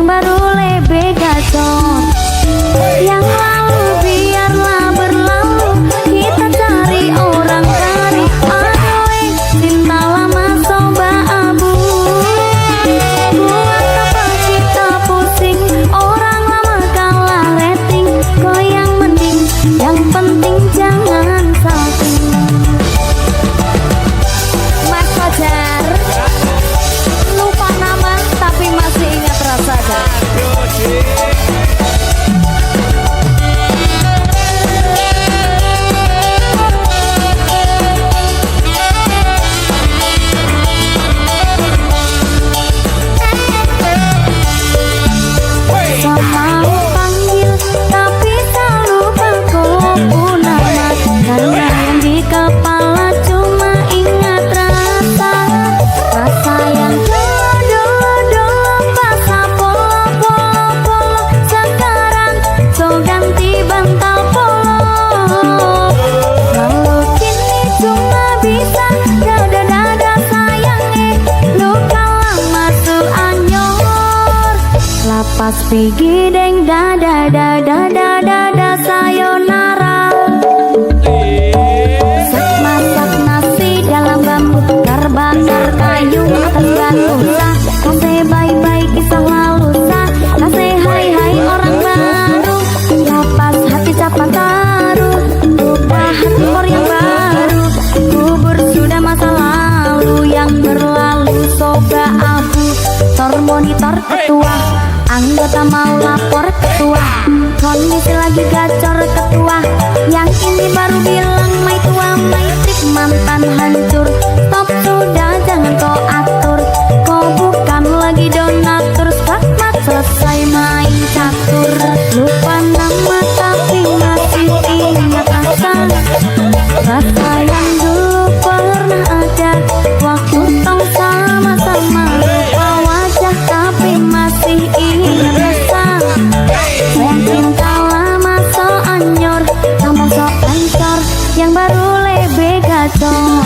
baru lebih gacor. Yang lalu biarlah berlalu, kita cari orang cari. Aduh, cinta lama soba abu. Buat apa kita pusing, orang lama kalah rating. Kok yang mending, yang penting jangan salting. Mas Fajar, lupa nama tapi masih ingat rasa kan? Selalu panggil tapi selalu berkuku nama. Karena yang di kepala cuma ingat rasa. Rasa yang dulu pas polo. Sekarang so ganti bantal polo. Lalu kini cuma bisa dada sayangnya. Luka lama su anyor. Lapas pigi deng dada sayonara. Masak nasi dalam bambu, bakar kayu atas batu. Kasih bye-bye kisah lalu kasih hai orang baru. Lapas hati capat taruh, lupa hati for yang baru. Kubur sudah masa lalu yang berlalu soba abu. Tor monitor ketua, anggota mau lapor ketua. Kondisi lagi gacor ketua, yang ini baru bilang mai tua mai tip mantan hancur. Stop sudah jangan kau atur, kau bukan lagi donatur. Skakmat selesai main catur. Lupa nama tapi masih ingat rasa. Rasa yang dulu pernah ada, waktu tong sama-sama. Lupa wajah tapi masih ingat rasa. Yang cinta lama so anyor, tambah so ancor. Yang baru lebih gacor.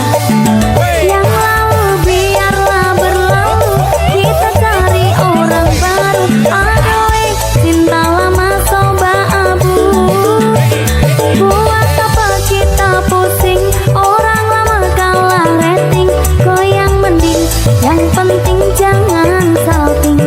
Yang lalu biarlah berlalu, kita cari orang baru. Aduh, cinta lama soba abu. Buat apa kita pusing, orang lama kalah rating. Kok yang mending, yang penting jangan salting.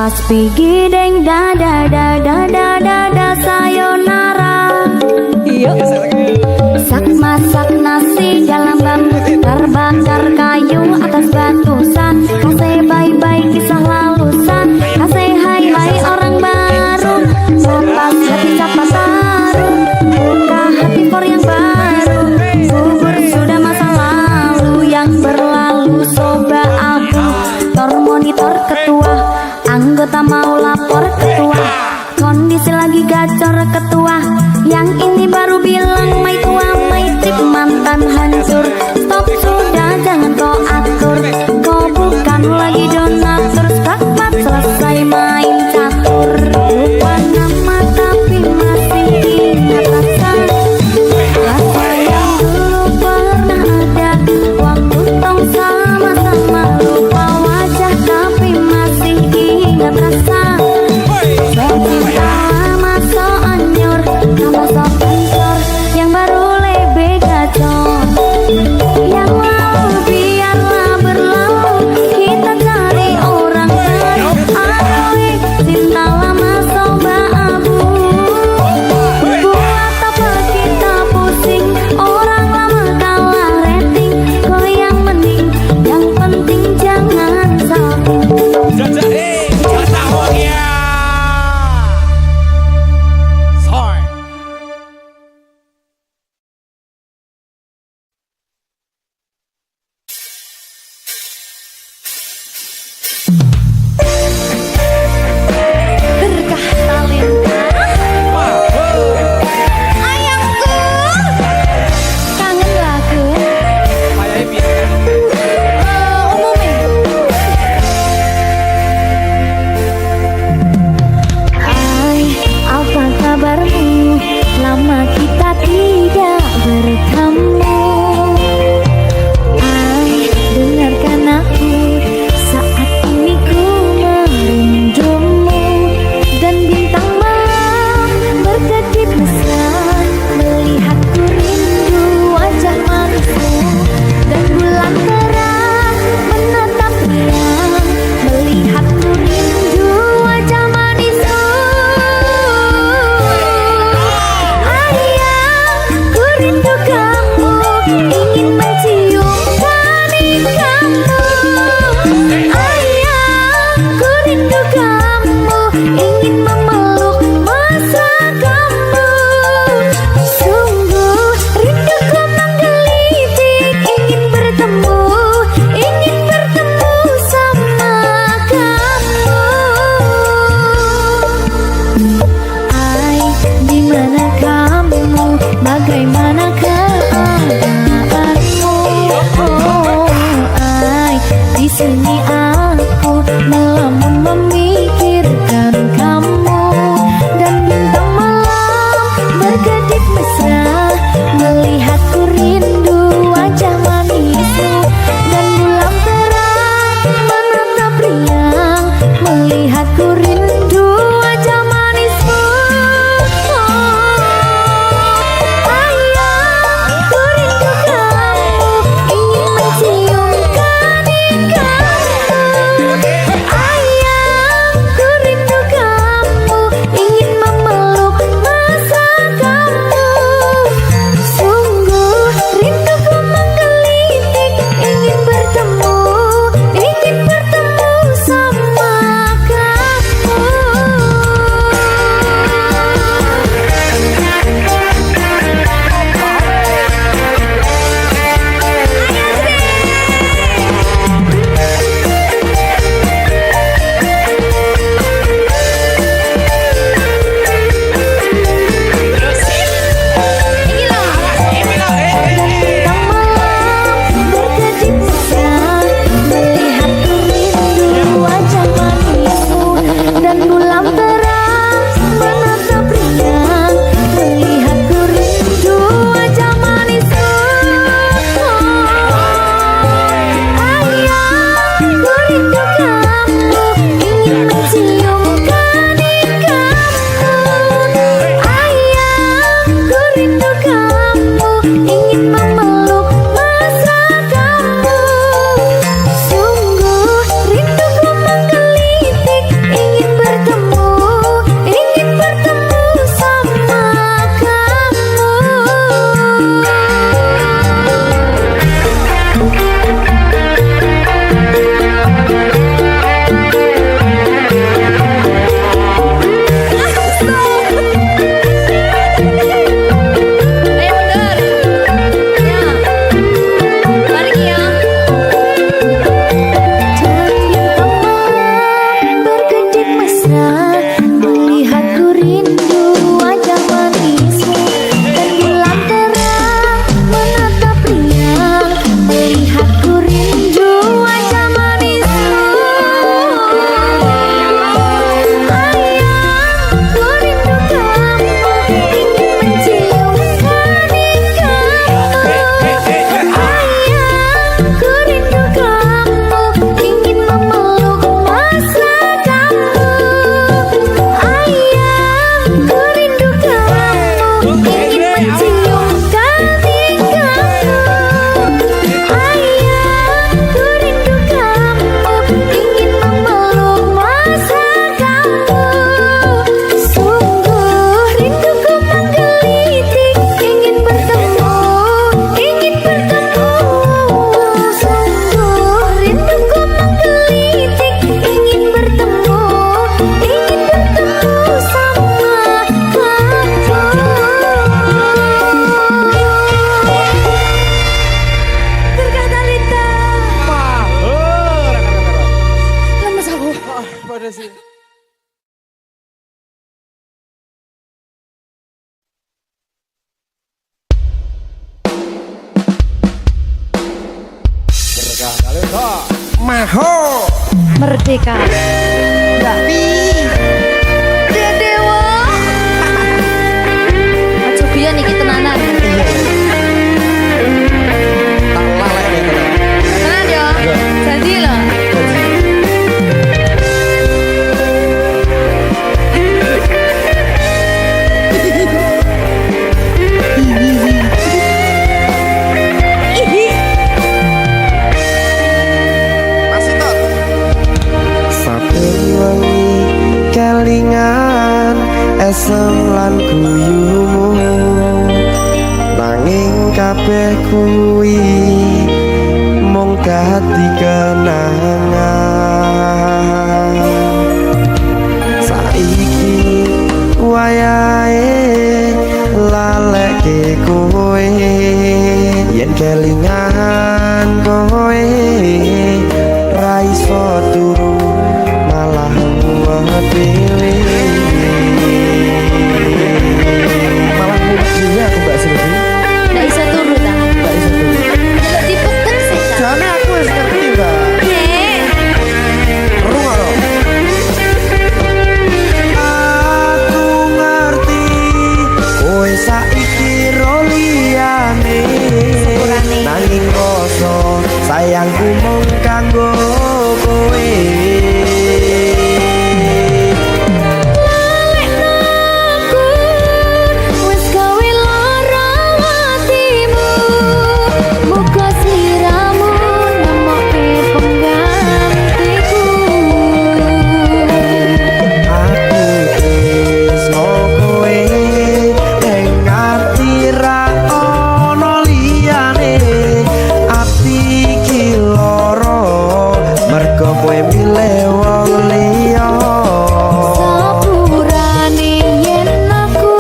Pas pigi deng dada sayonara. Masak nasi dalam bambu, bakar kayu atas batu. Kasih bye-bye kisah lalu kasih hai orang baru. Lapas hati capat taruh, buka hati for yang baru. Kubur sudah masa lalu yang berlalu soba abu. Tor monitor ketua, anggota mau lapor ketua. Kondisi lagi gacor ketua, yang ini baru bilang mai tua mai tip mantan hancur. Stop sudah jangan kau atur, kau bukan lagi donatur. Skakmat selesai main catur. Lupa nama tapi masih ingat rasa. Rasa yang dulu pernah ada, waktu tong sama-sama. Lupa wajah tapi masih ingat rasa. Cinta lama so anyor, tambah so pencor. Maho Merdeka. Tapi Dewa. Aja biyen iki tenanan. tak lalek ya tenan. Tenan yo. Janji lho. Masih tot. Saben wengi kelingan esem lan guyumu nanging kabeh kuwi mung dadi kenangan. Saiki wayahe laleke kowe yen kelingan kowe ra iso turu malah mumet dhewe. Malah mumet dhewe aku Mbak Silvi. Ndak iso turu ta. Mbak iso turu. Delok dipekek sih. Jane aku wis ngerti, Mbak. Nek. Rungono. Aku ngerti kowe saiki ro liyane. Sepurane. Nanging rasa sayangku mung kanggo kowe. Wes gawe lara atimu, muga sliramu nemokke penggantiku. Aku tresno kowe ning ati ra ono liyane. Ati iki lara mergo kowe milih wong liya. Sepurane yen aku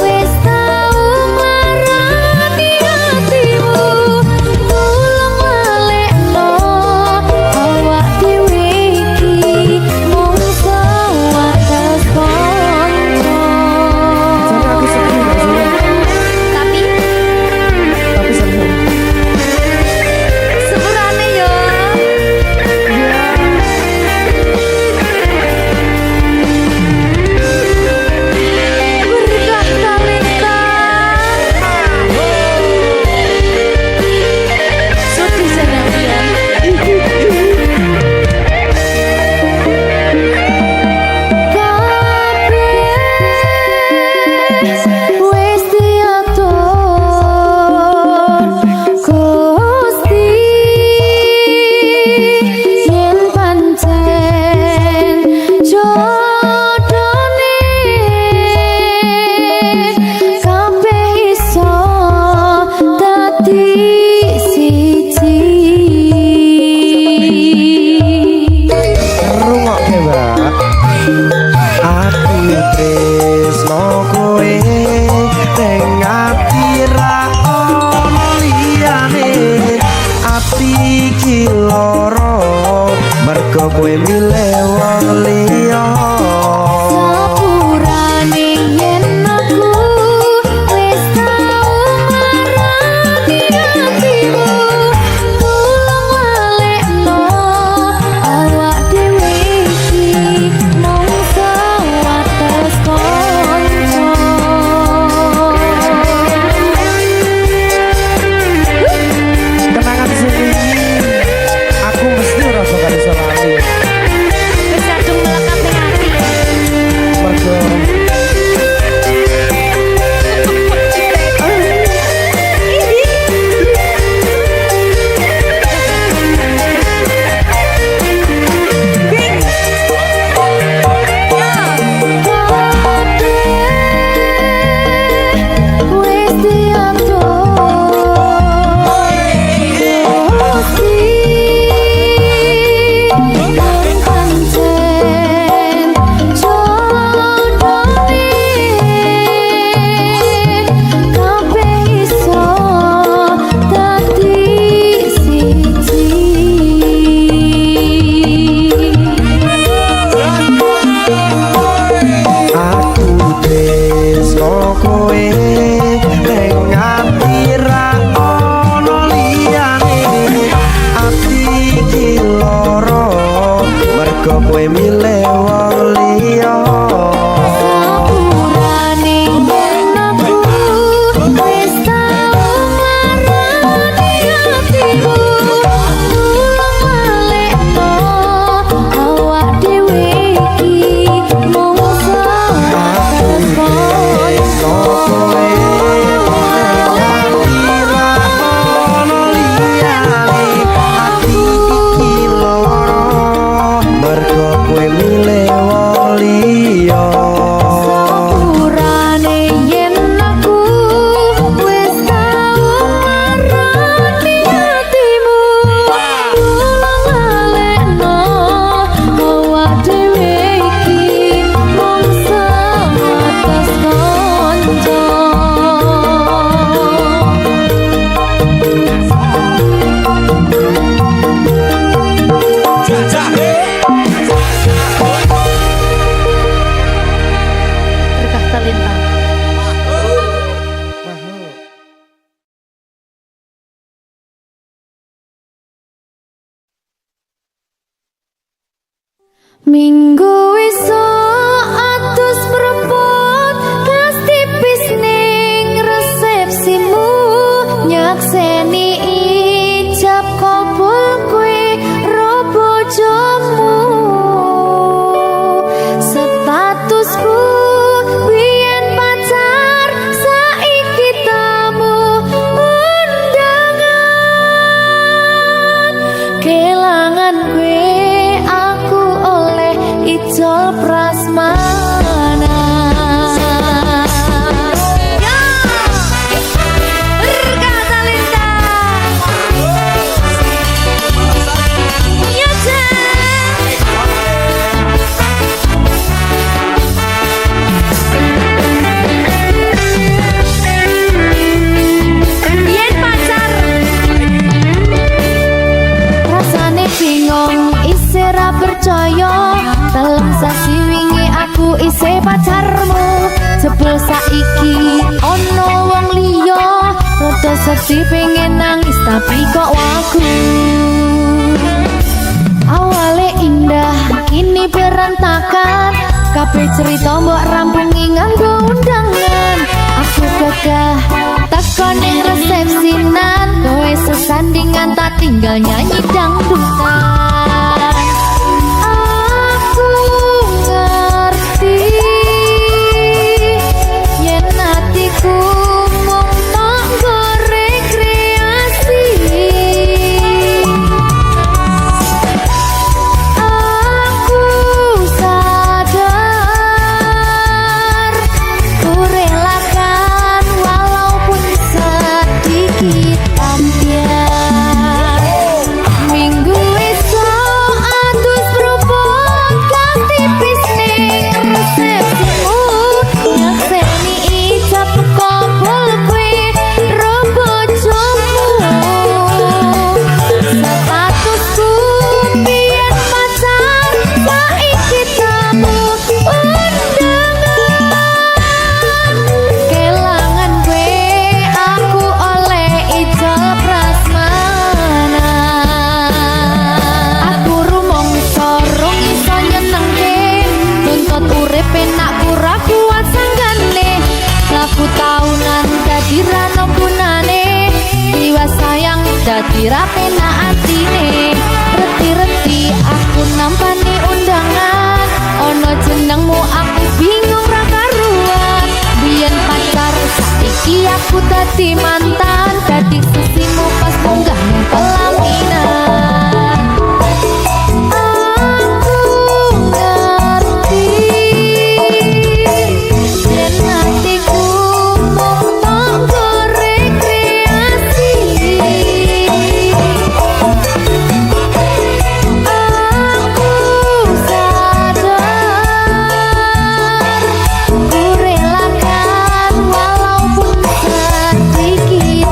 wes tau marani atimu, tulung balekno awak dhewe iki mung sewates kanca. Jane aku sedih Mbak Silvi. Tapi Tapi seneng. sepurane yo. Berkah talenta. Sedih senang wis diatur Gusti yen pancen jodone kabeh iso dadi siji. Rungokke Mbak. Aku tresno kowe ning ati ra ono liyane. Ati iki lara mergo kowe milih wong liya. Sepurane yen aku wis tau marani atimu, tulung balekno awak dhewe iki mung sewates kanca. Kenangan sing iki aku mesti ora bakal iso lali. Minggu esuk atus mrepot gas tipis ning resepsimu nyakseni ijab kabul kowe ro bojomu statusku biyen pacar saiki tamu undangan kelangan kowe aku oleh ijol prasmanan. Ya, Rika Talenta. Ya, yen pacar rasane bingung isih ra percaya telung sasi wingi aku isih pacarmu jebul saiki ono wong liya rada sedih pengen nangis tapi kok wagu awale indah kini berantakan kabeh cerita mbok rampungi nganggo undangan aku gagah takon ning resepsinan kowe sesandingan tak tinggal nyanyi dangdutan aku ngerti yen atiku mung tanggo rekreasi aku sadar ku relakan walaupun sedikit ambiar minggu esok atus propon gas tipis ning resepsimu nyakseni ijab kabul kowe ro bojomu statusku biyen pacar saiki tamu undangan kelangan kowe aku oleh ijol prasmanan aku rumangsa rung iso nyenengke nuntut urip enak ora kuat sanggane laku taunan dadi ra ono gunane liwat sayang dadi ra penak atine reti-reti aku nampani undangan ono jenengmu aku bingung ra karuan biyen pacar saiki aku dadi mantan dadi sisimu pas munggah ning pelaminan aku ngerti yen hatiku mung tanggo rekreasi aku sadar ku relakan walaupun sedikit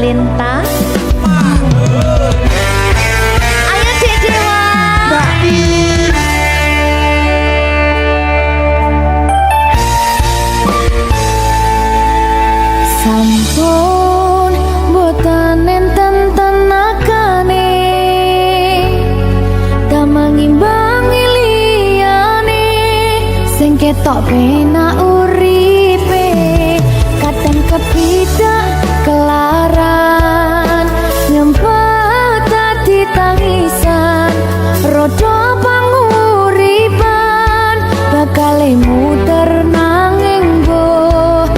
talenta. Ayo Dek Dewa. Sampun boten enten tenagane damang imbangi liyane sing ketok penak uripe kadang kepidak kelaran nyempet dadi tangisan rodo panguripan bakal muter nanging boh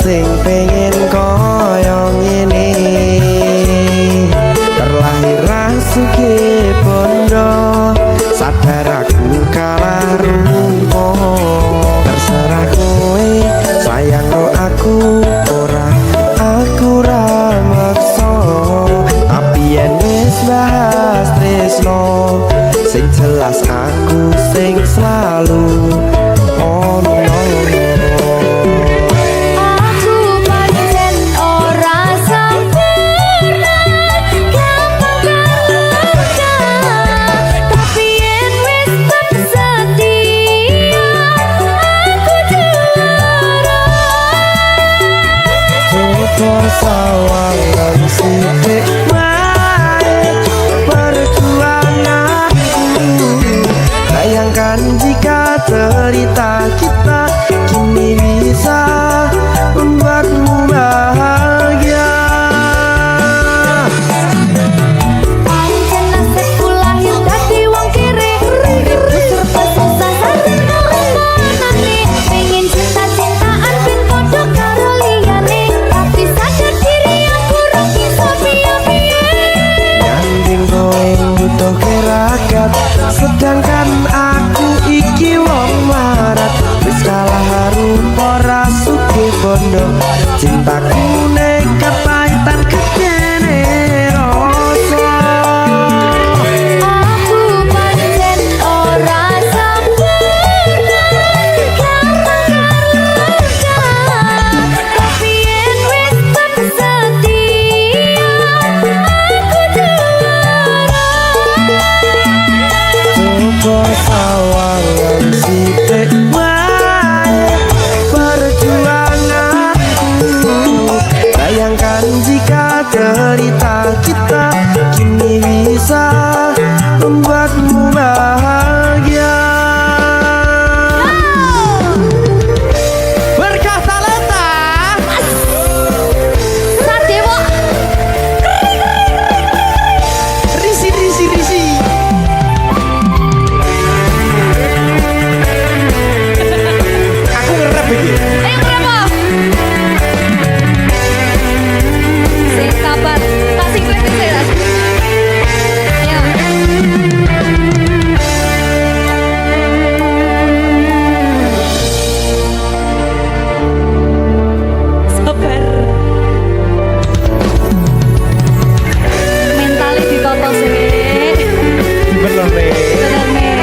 sing pengen koyo ngene terlahir sugih bondo sadar aku kalah rumpo terserah kowe sayang ro aku ora maksa tapi yen wis bahas tresno sing jelas aku sing selalu ono. Sawangan sithik wae perjuanganku bayangkan jika cerita kita kini bisa membuatmu bahagia. Pancen nasibku lahir dadi wong kere uripku serba susah sampe ngrasakane pengen cinta-cintaan ben padha karo liyane tapi sadar diri aku ora iso piye-piye Nyanding kowe butuh keragat sedangkan aku iki wong marat wis kalah rupa ora sugih bondo cintaku nekat pahitan kekene rasa aku pancen ora sempurna tapi yen wis setia aku juara. coba sawangan sithik wae perjuanganku bayangkan jika cerita kita kini bisa membuatmu bahagia. Berkah talenta Radewa risi aku ngerep iki. berapa? Sing sabar, tak sing kowe sing ras. Ayo. Sabar. Mentale ditoto sih. Bener nih. Bener nih.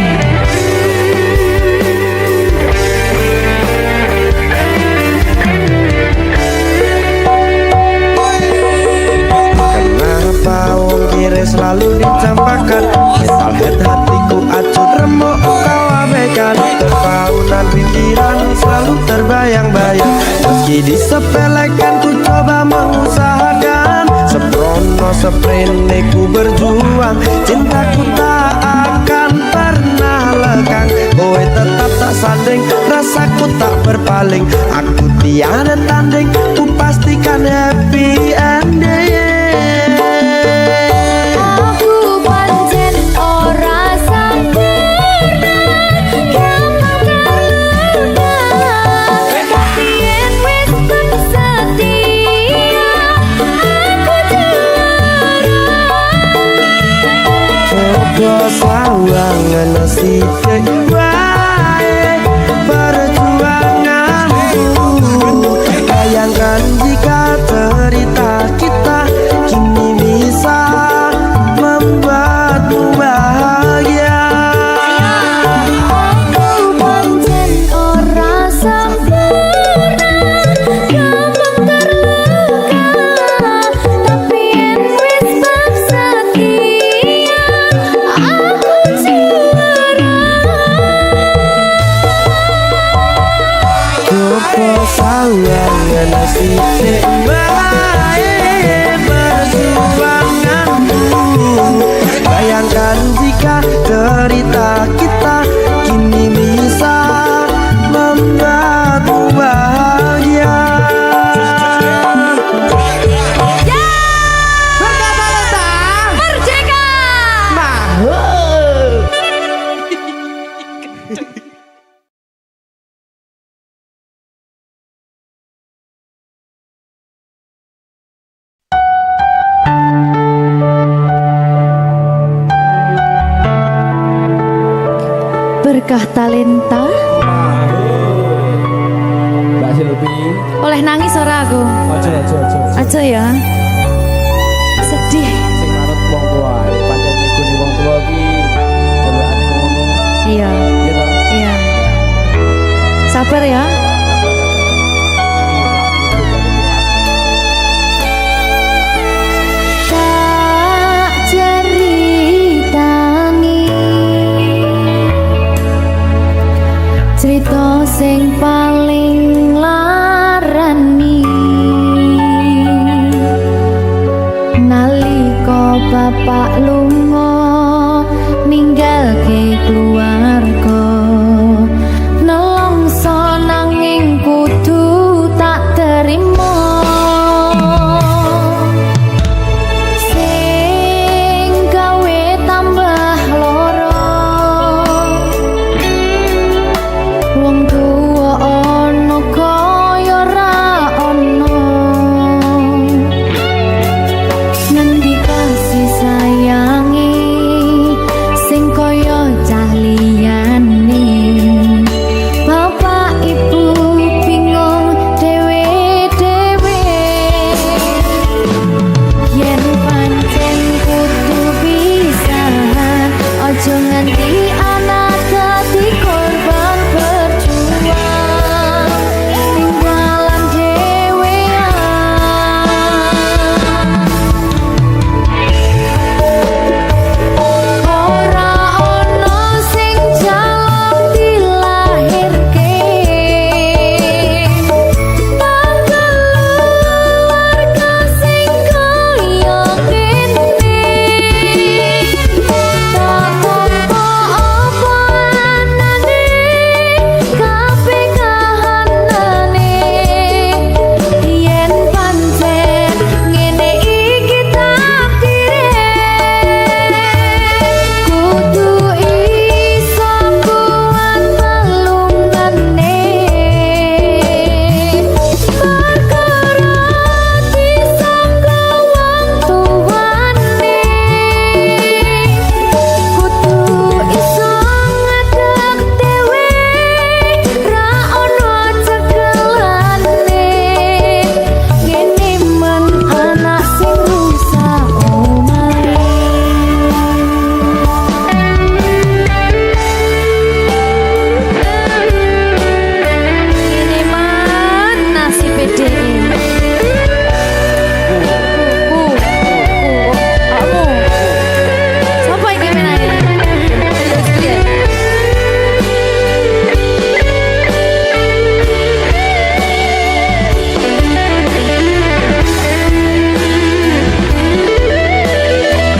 Kenapa wong kiri selalu dicampakkan metalhead hatiku acuh remuk kau abaikan terpaunan pikiran selalu terbayang-bayang meski disepelekan ku coba mengusahakan seprono seprene ku berjuang cintaku tak akan pernah lekang kowe tetap tak sanding rasaku tak berpaling aku tiada tanding ku pastikan happy ending. Aku pancen ora sempurna terluka tapi yen wis setia aku juara. Coba sawangan sithik wae perjuanganku bayangkan jika cerita kita kini bisa membuatmu bahagia. kita kini bisa membuat bahagia. Merdeka! Berkah talenta Mbak Silvi. oleh nangis ora aku. Aja ya. Sedih. Sing manut wong tua, pancen ngikuni wong tua iki jelekane ngono. Iya. Iya toh? Iya. Sabar ya. Tak ceritani cerita sing paling larani nalika bapak lunga ninggalke keluarga nelongso nanging kudu tak terima sing gawe tambah loro wong tuwa ana kaya ra ana ngendi kasih sayangi sing kaya cah liyane bapak ibu bingung dewe-dewe yen pancen kudu pisahan aja nganti anak dadi korban berjuang tinggalan dewean ora ono sing jaluk dilahirke keluarga sing kaya kene tak apa anane kabeh kahanane yen pancen ngene iki takdire kudu iso kuat pelungane perkara disangka wong tuwane kudu iso ngadeg dhewe ra ono cekelane ngene men anak sing rusak omahe ini man nasib dhewe kamu siapa ini menanya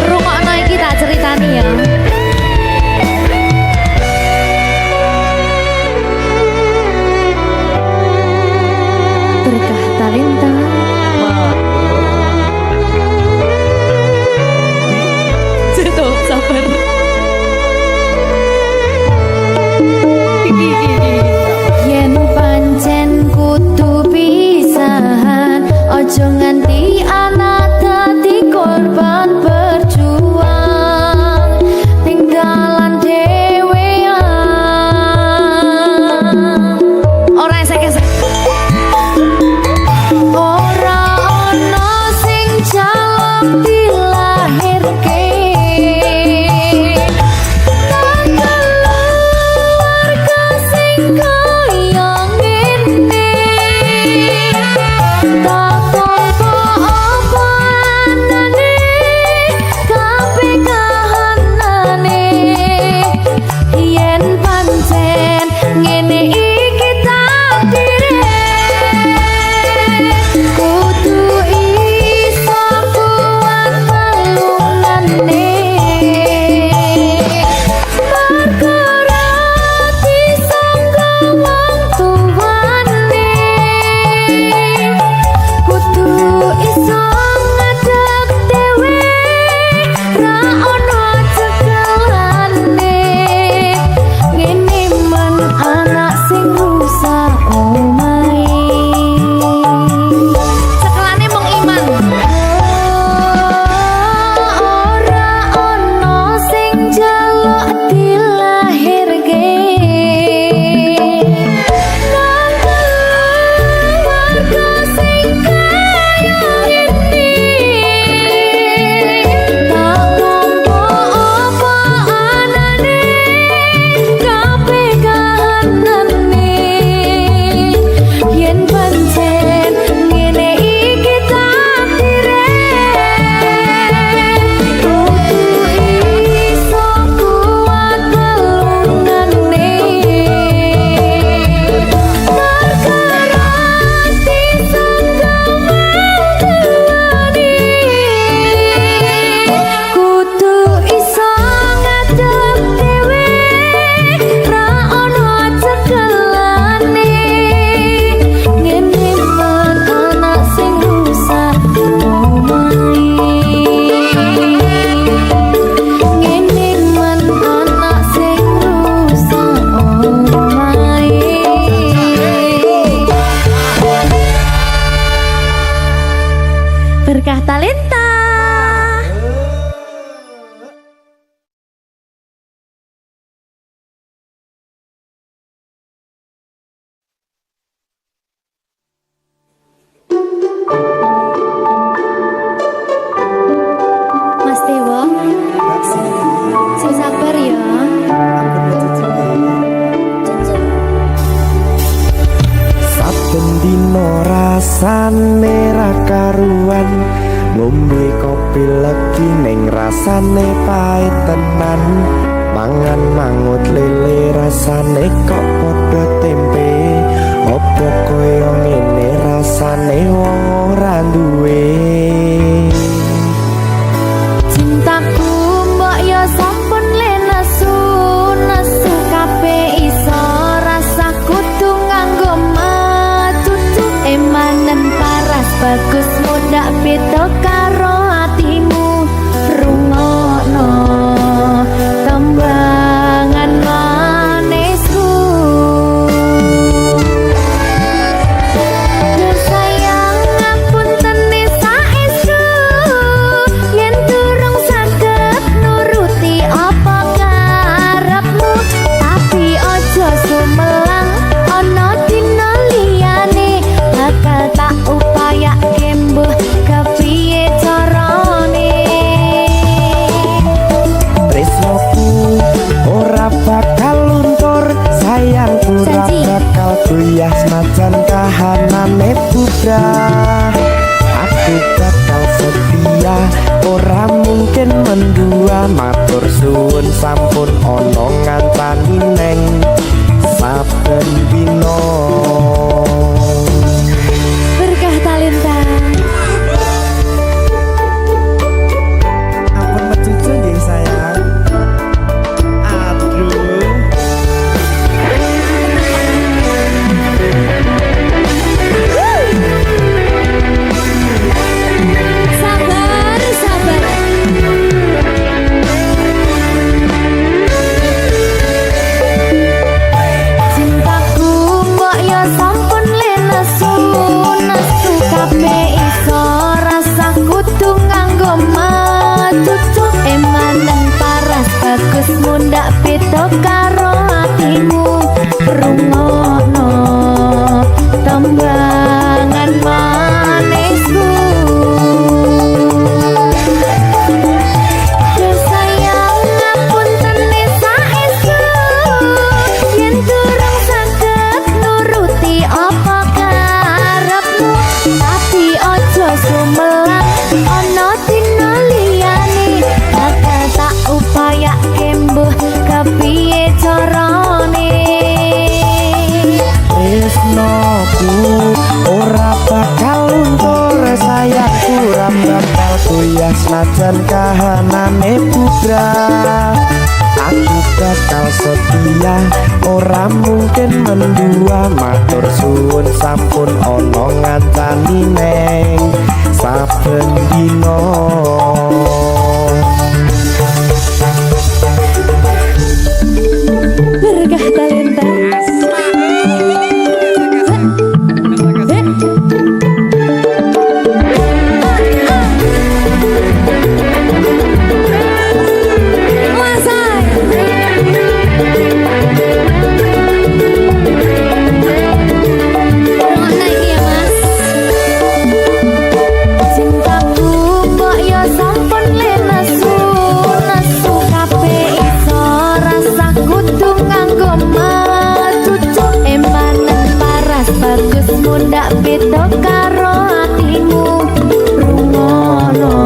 rungokno iki tak ceritani ya berkah talenta Situ, sabar yen pancen kudu pisahan aja nganti anak dadi korban berjuang tinggalan dewean ora esek-esek ora ono sing jaluk dilahirke keluarga sing kaya ngene tak apa rasane ra karuan ngombe kopi legi ning rasane pahit tenan mangan mangut lele rasane kok padha tempe opo koyo ngene rasane wong ora duwe Cintaku mbok yo sampun le nesu nesu kabeh iso rasa kudu nganggo matutu emanen paras bagus mudak beda karo hatimu rungokno tembangan manisku sayang ngapunten saestu yen durung saged nuruti apa karepmu tapi aja sumelang ana dina liyane bakal tak upayake mbuh kepiye carane tresnoku ora bakal luntur sayangku ora bakal goyah senajan kahanane bubrah aku bakal setia ora mungkin mendua matur suwun sampun ana ngancani neng saben dina berkah talenta ampun mecucu nggih sayang aduh sabar sabar cintaku mbok yo sampun le nesu nesu kabeh iso rasa kudu nganggo matutu emanen paras bagus mundak beda karo hatimu rungokno tembangan manisku sayang ngapunten saestu yen durung saged nuruti apa karepmu tapi aja sumelang ana dina liyane bakal tak upayake mbuh kepiye carane tresnoku ora bakal luntur sayangku ora bakal goyah senajan kahanane bubrah aku bakal setia ora mungkin mendua matur suwun sampun ana ngancani neng saben dina berkah talenta cintaku mbok yo sampun le nesu nesu kabeh iso rasa kudu nganggo matutu emanen paras bagus mundak beda karo hatimu rungokno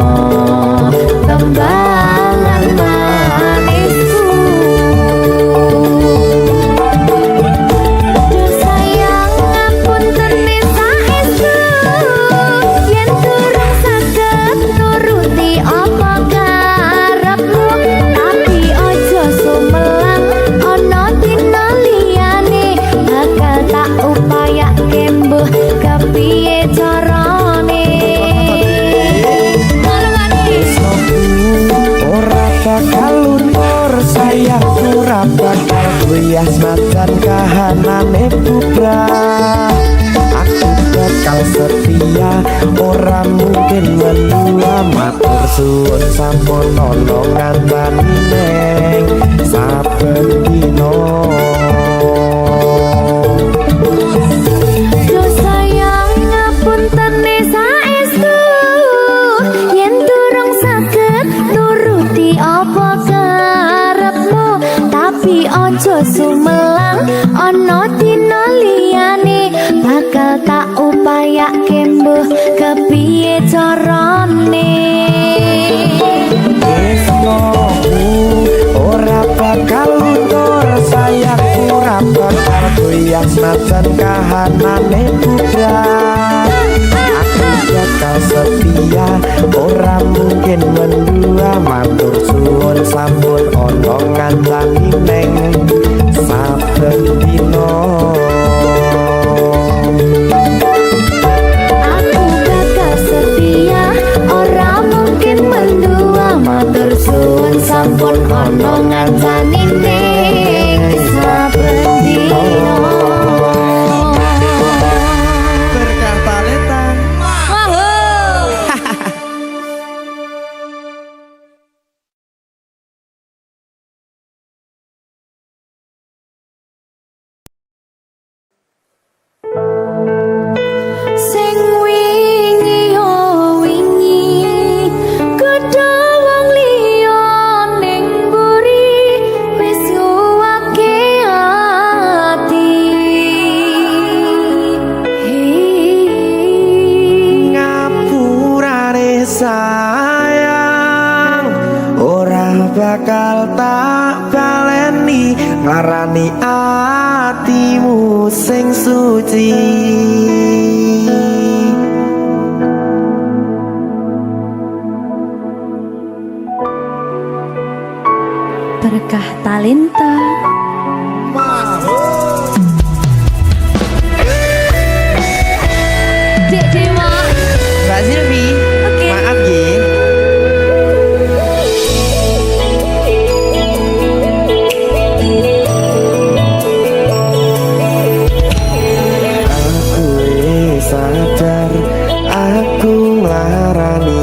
tembangan manisku sayang ngapunten saestu yen durung saged nuruti apa karepmu tapi aja sumelang ana dina liyane bakal tak upayake mbuh kepiye carane ora bakal luntur sayangku ora bakal goyah senajan kahanane bubrah aku bakal setia ora mungkin mendua matur suwun sampun ana ngancani neng saben dina sayang ngapunten saestu yen durung saged nuruti apa karepmu tapi aja sumelang ana dina liyane bakal tak upaya kembuh kepiye carane. Wis ngomu ora bakal luntur sayangku ora bakal goyang senajan kahanane budak. Aku bakal setia ora mungkin mendua matur suwun sampun ana ngancani neng saben dina. Aku bakal setia ora mungkin mendua matur suwun sampun ana ngancani ning saben dina. Berkah talenta. Sing wingi yo wingi kedawang liya ning mburi wis nguwake ati. Ngapurane sayang ora bakal tak baleni ngarani atimu sing suci. Berkah talenta. Dek Dewa. Mbak Silvi, Oke. maaf ye. Aku wis sadar aku nglarani.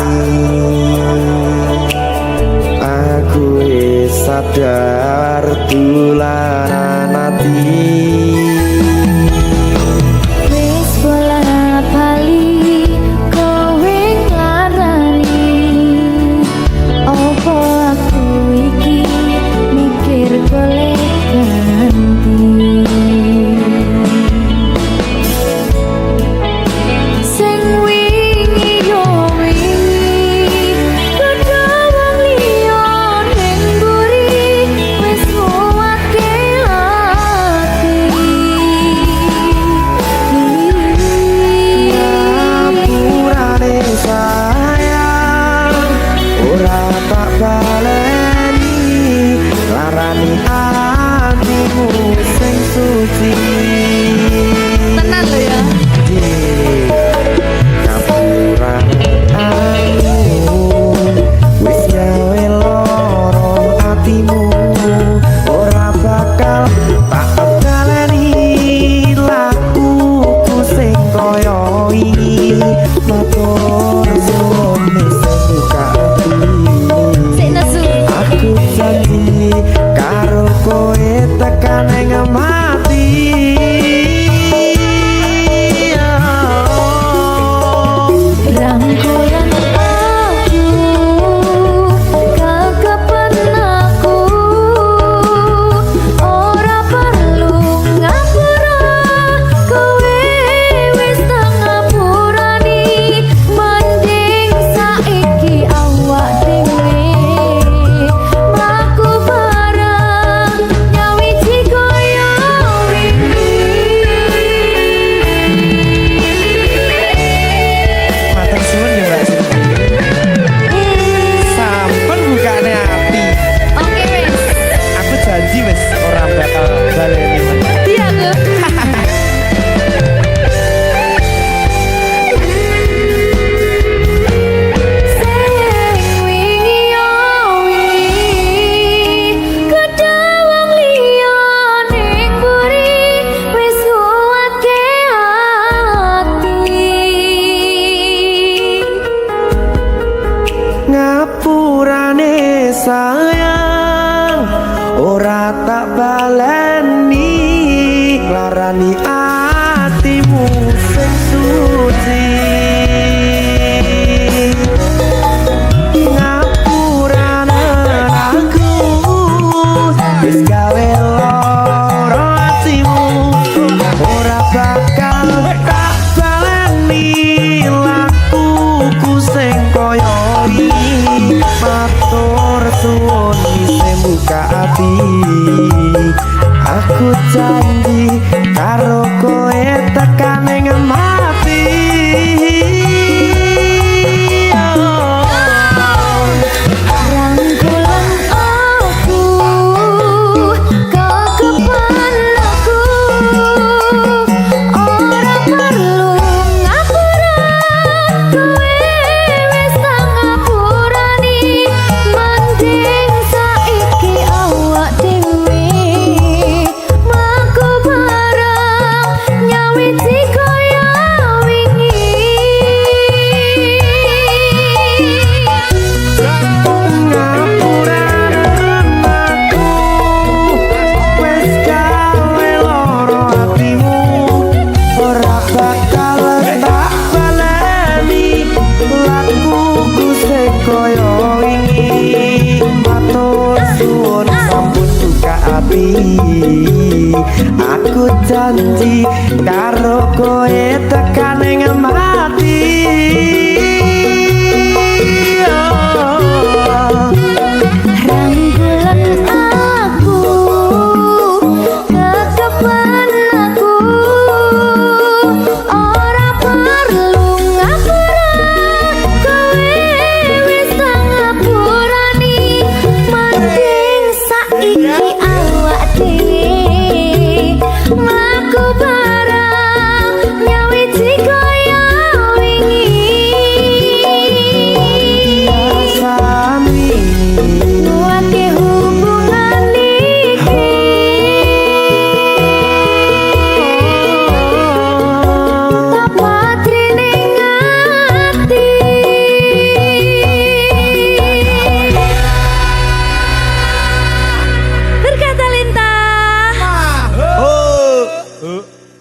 Aku wis sadar tularan ati. Wis bola bali kowe nglarani. Opo aku iki mikir golek ganti. Sing wingi yo wingi kedawang liya ning mburi wis nguwake ati. Ngapurane sayang ora tak baleni larani atimu sing suci. Tenan lho ya. Ngapurane aku wis gawe loro atimu ora bakal tak baleni lakuku sing kaya iki matur suwun sing buka ati. Sik nesu. Aku janji karo kowe tekan ing mati. Rangkulan aku kekepen aku ora perlu ngapura kowe wis tak ngapurani mending saiki awak dhewe mlaku bareng nyawiji kaya Matur suwun ya Mbak Silvi. Sampun bukane ati. Oke wis. Aku janji wis ora bakal baleni meneh. Iya aku. Sing wingi yo wingi kedawang liya ning mburi wis nguwake ati. Ngapurane sayang ora tak baleni larani atimu sing suci. Ngapurane aku wis gawe loro atimu ora bakal Aku janji karo kowe tekan ning mati. Rangkulan aku, kekepan aku, ora perlu ngapura, kowe wis tak ngapurani, mending saiki awak dhewe mlaku bareng nyawiti kaya wingi. Ngapuraken aku wis gawe loro atimu, ora bakal tak baleni lakuku sing kaya wingi. Matur suwun sampun buka ati, aku janji karo kowe tekan ing mati. Rangkulan aku, kekepan aku, ora perlu ngapura, kowe wis tak ngapurani, mending saiki awak dhewe mlaku bareng nyawiti kaya wingi. Sami Nuwake hubungan iki, tak patri ning ati. Berkata Lintang.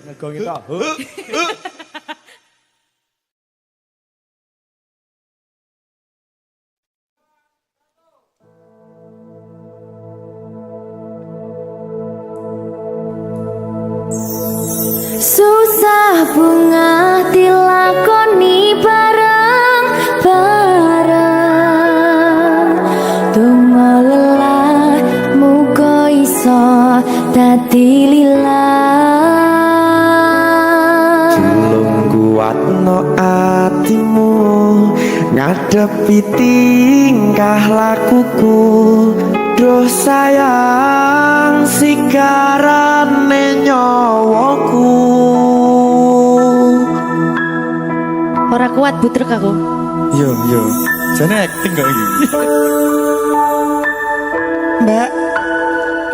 Ngegongi tok. Susah bunga dilakoni bareng-bareng, tumelelah muga iso dadi lillah. Tulung kuatno atimu ngadepi tingkah lakuku. Duh sayang sigarane nyawaku. Ora kuat butrek aku. Yo, jane acting gak ini? Mbak,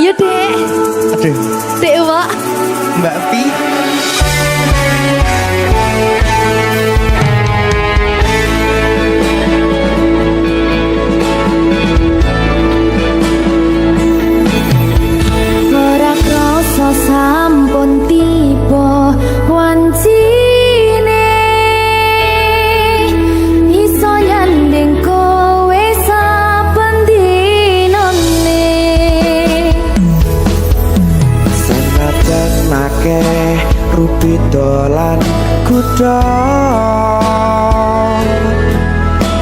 Yo Dek, aduh, Dek Wak. Mbak Pi. Ora krasa sampun tiba wancine, iso nyanding kowe saben dinane. Senajan akeh rupi dolan kuda,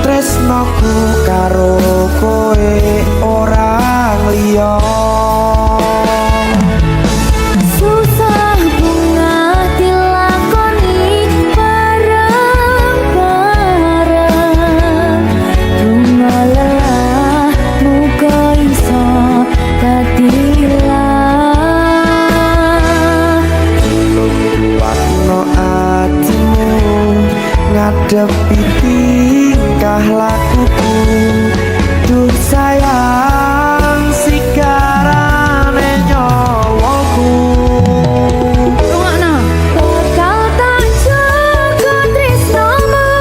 tresnoku karo kowe orang liya. Susah bunga dilakoni bareng-bareng, tumelelah muga iso dadi lillah. Tulung kuatno atimu ngadepi tingkah lakuku. Duh sayang sigarane nyawaku. Bakal tak jaga tresnomu,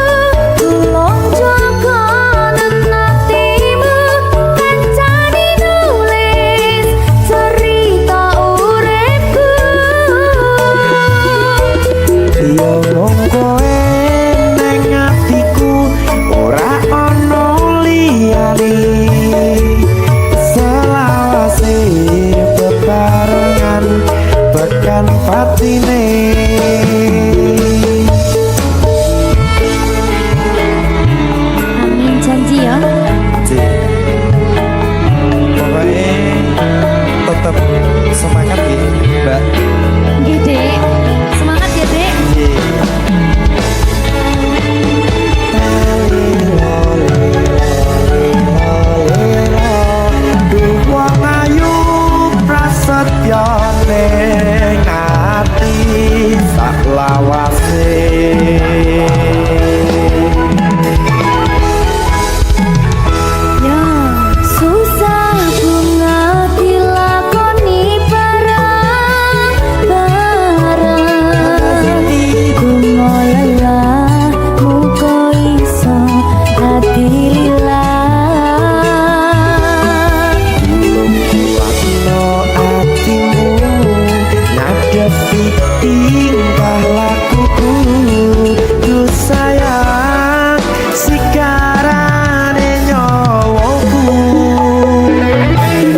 tulung jaga nenatimu, kancani nulis cerita uripku. Yo wong kowe neng atiku ora ono liyane. Selawase bebarengan tekan patine. Amin janji ya. Pokoknya tetap semangat ya. ning ati sak lawase. Ya susah bunga dilakoni bareng-bareng. Bunga lelah muga iso dadi lilah. Wakno atimu ngadepi tingkah lakuku. Duh sayang sikarane nyawaku.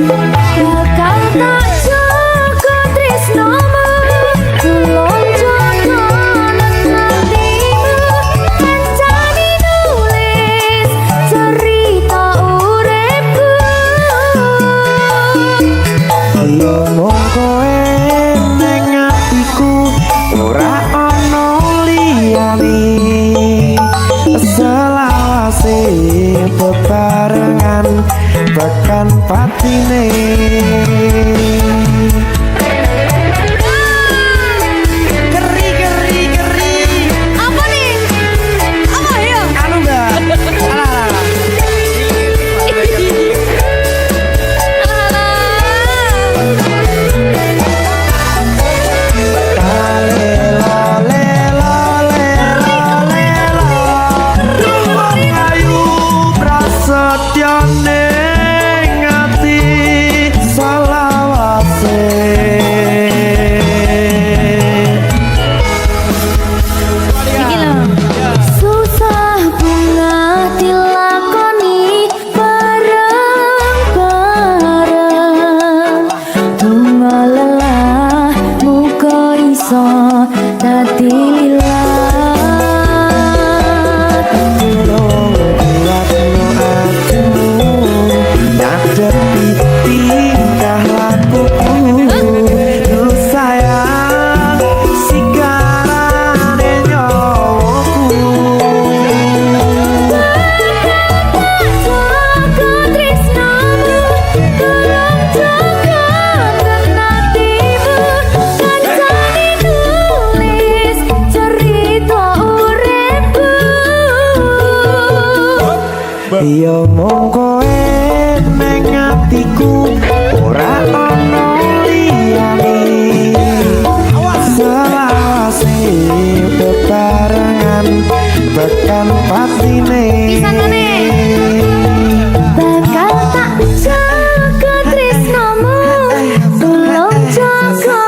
Bakal tak jaga tresnomu, tulung jaga hatimu. Mencari nulis cerita uripku. Yo mung kowe ning atiku ora ana liyane. Selawase bebarengan bahkan patine. Geri geri geri. Apa nih? Apa ya? Anu mbak. Alah. Susah bunga dilakoni bareng-bareng. Bunga lelah muga iso dadi lilah. Ngadepi tingkah lakuku. Duh sayang sikarane nyawaku. Jaga tresnomu, tulung jaga hatimu. Kancane nulis cerita uripku. Yo mung kowe ning atiku ora ana liyane. Selawase bebarengan bahkan patine. Pisanane. Bakal tak jaga tresnomu, tulung jaga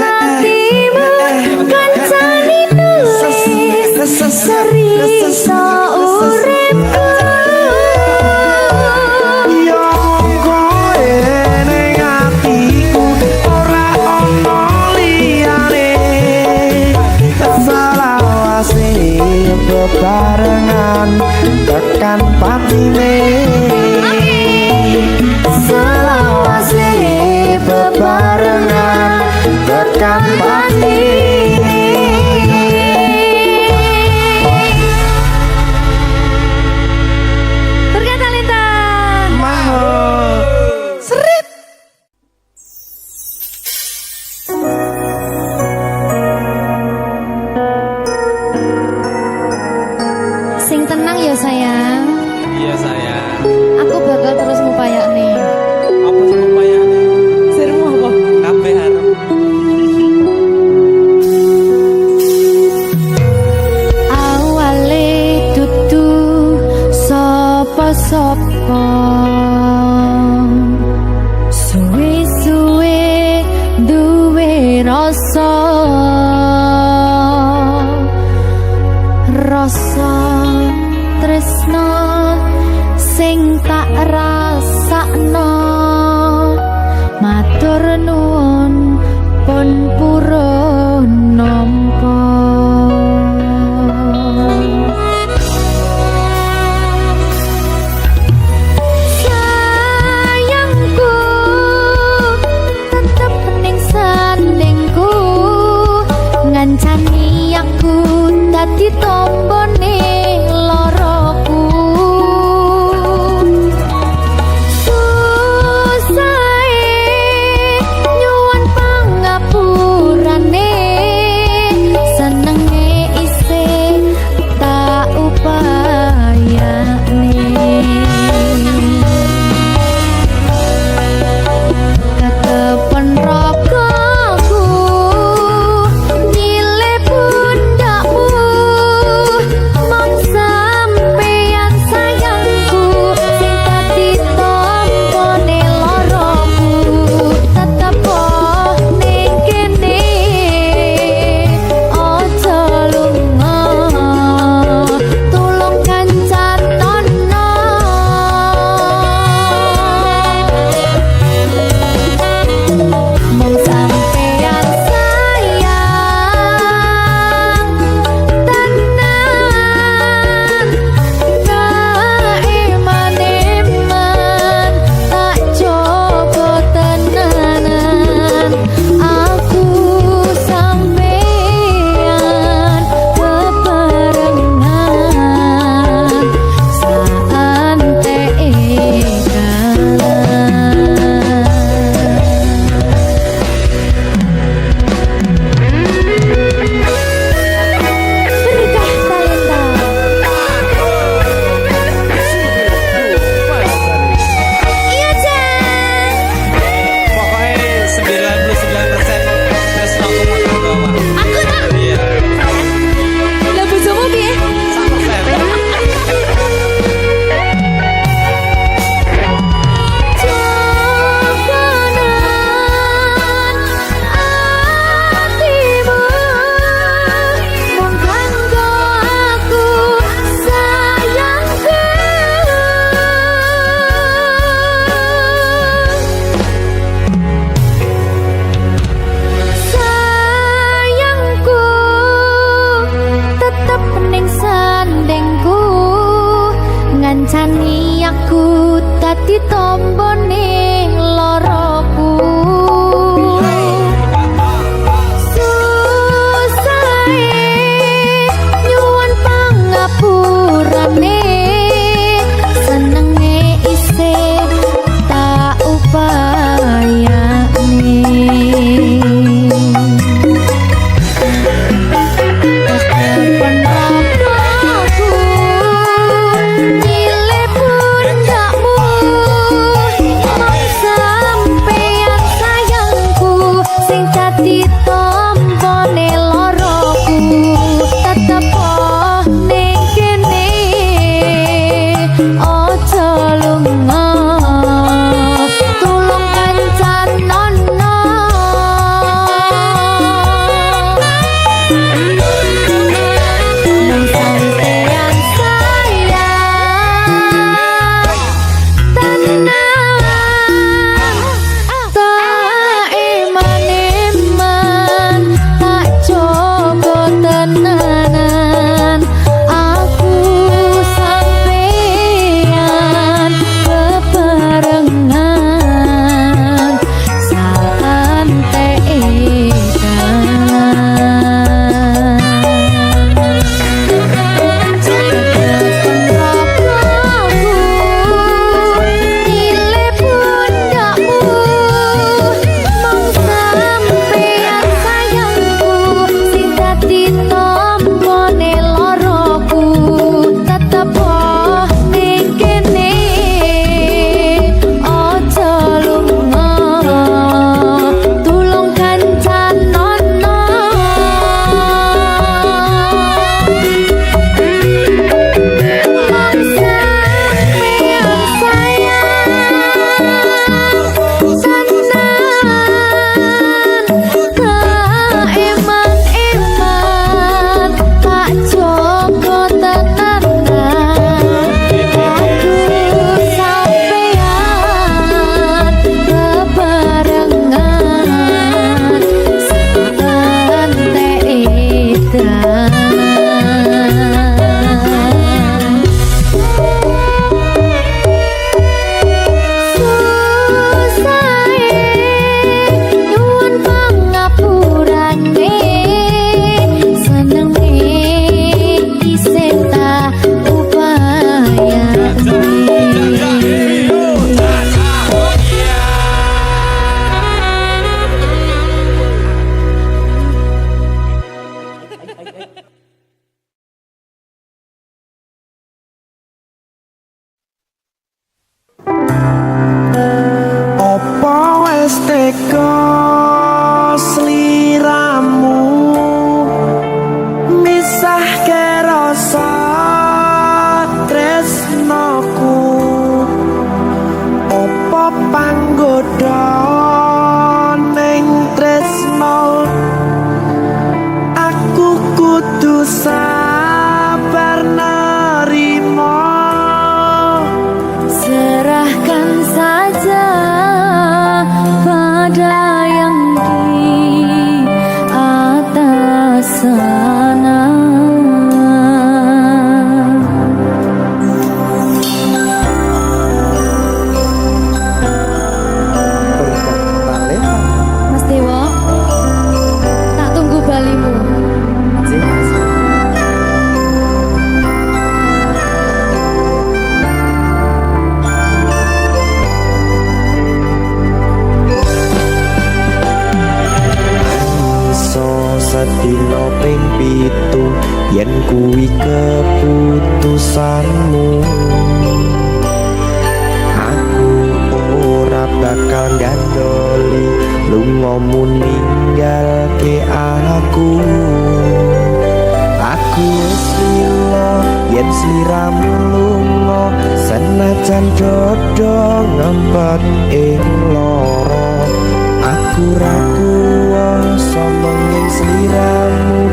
hatimu. Kancane nulis cerita uripku. Yo mung kowe ning atiku ora ana liyane. Selawase bebarengan bahkan patine. Selawase bebarengan bahkan patine. Berkata Talenta. Sing tenang ya sayang. Iya sayang. yen kuwi keputusanmu. Aku ora bakal gandoli lungamu ninggalke aku. Aku wis lilo yen sliramu lunga, senajan dodo ngempet ing loro. Aku ra kuwasa menging sliramu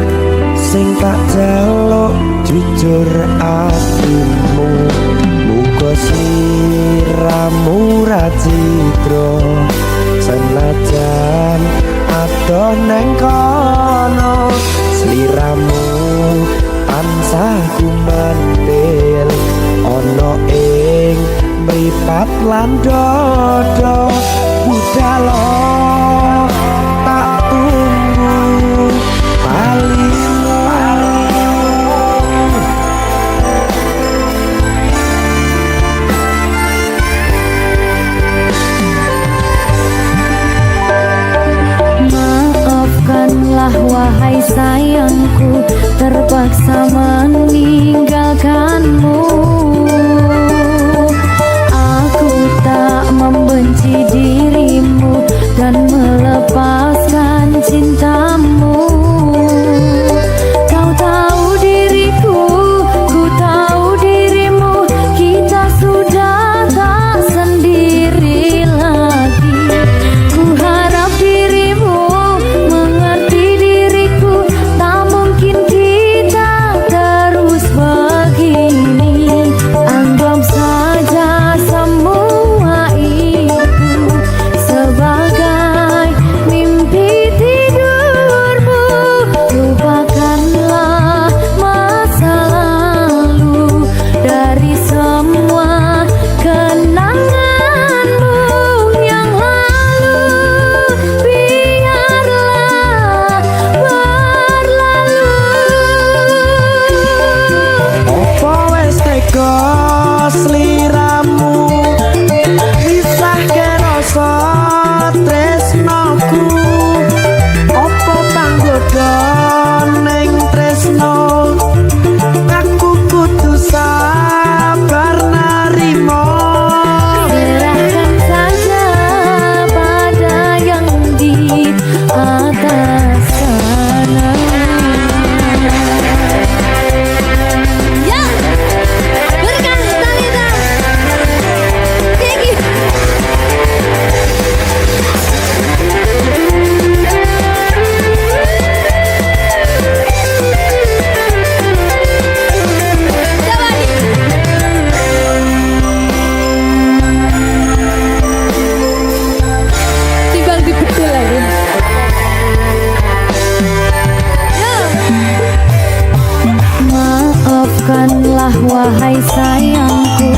sing tak jaluk jujur atimu. Muga sliramu ra citra senajan adoh neng kono. Sliramu tansah kumandel ana ing mripat lan dodo. Budal tak tunggu balimu. Maafkanlah wahai sayangku, terpaksa meninggalkanmu. Aku tak membenci dirimu dan melepaskan cintamu. Kau tahu diriku, ku tahu dirimu, kita sudah tak sendiri lagi. Ku harap dirimu mengerti diriku, tak mungkin kita terus begini. Anggap saja semua itu sebagai mimpi tidurmu. Lupakanlah masa lalu dari semua kenanganmu yang lalu. Biarlah berlalu. Opo wis tega sliramu misahke rasa tresnoku. Opo panggoda ning tresno, aku kudu sabar narimo. Serahkan saja pada yang di atas sana. Ya, berikan Talita. Tinggi. Coba timbang dipedul lagi. Maafkanlah wahai sayangku,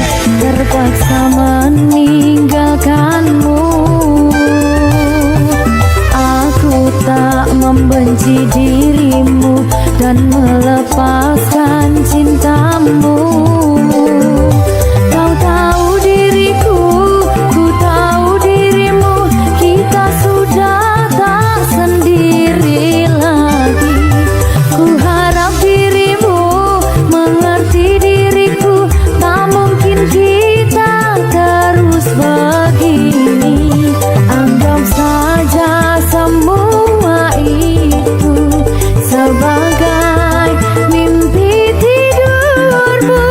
terpaksa meninggalkanmu. Aku tak membenci dirimu dan melepaskan cintamu. Kau tahu diriku, ku tahu dirimu, kita sudah tak sendiri lagi. Ku harap dirimu mengerti diriku, tak mungkin kita terus begini. Anggap saja semua itu sebagai mimpi tidurmu.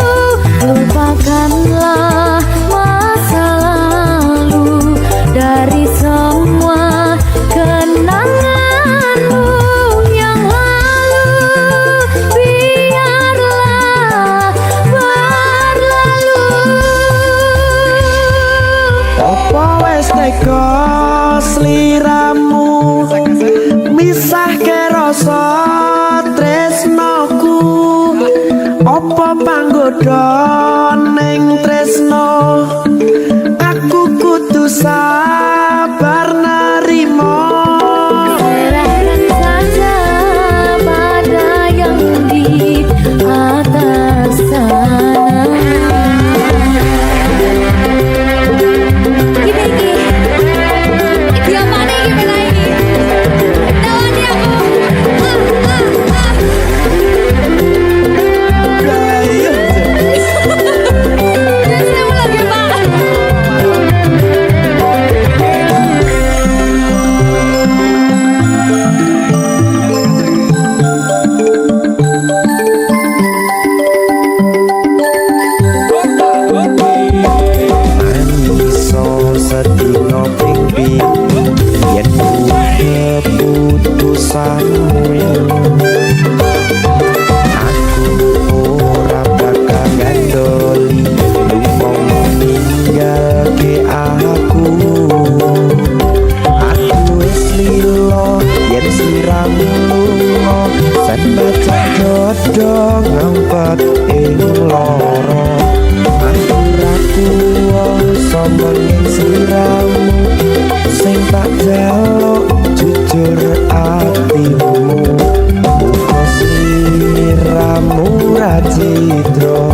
Lupakan samu aku ora bakal gandoli lu mau meninggal ke aku wis lilo yen siramu lunga sen baca dodo ngempet ing loro aku ra kuwasa menyang siramu sing tak jaluk jujur atimu muga sliramu ra cidra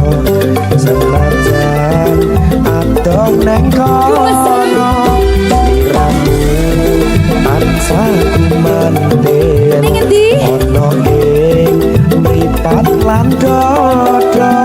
senajan adoh neng kono sliramu ansaku mandek ono ing mripat lan dodo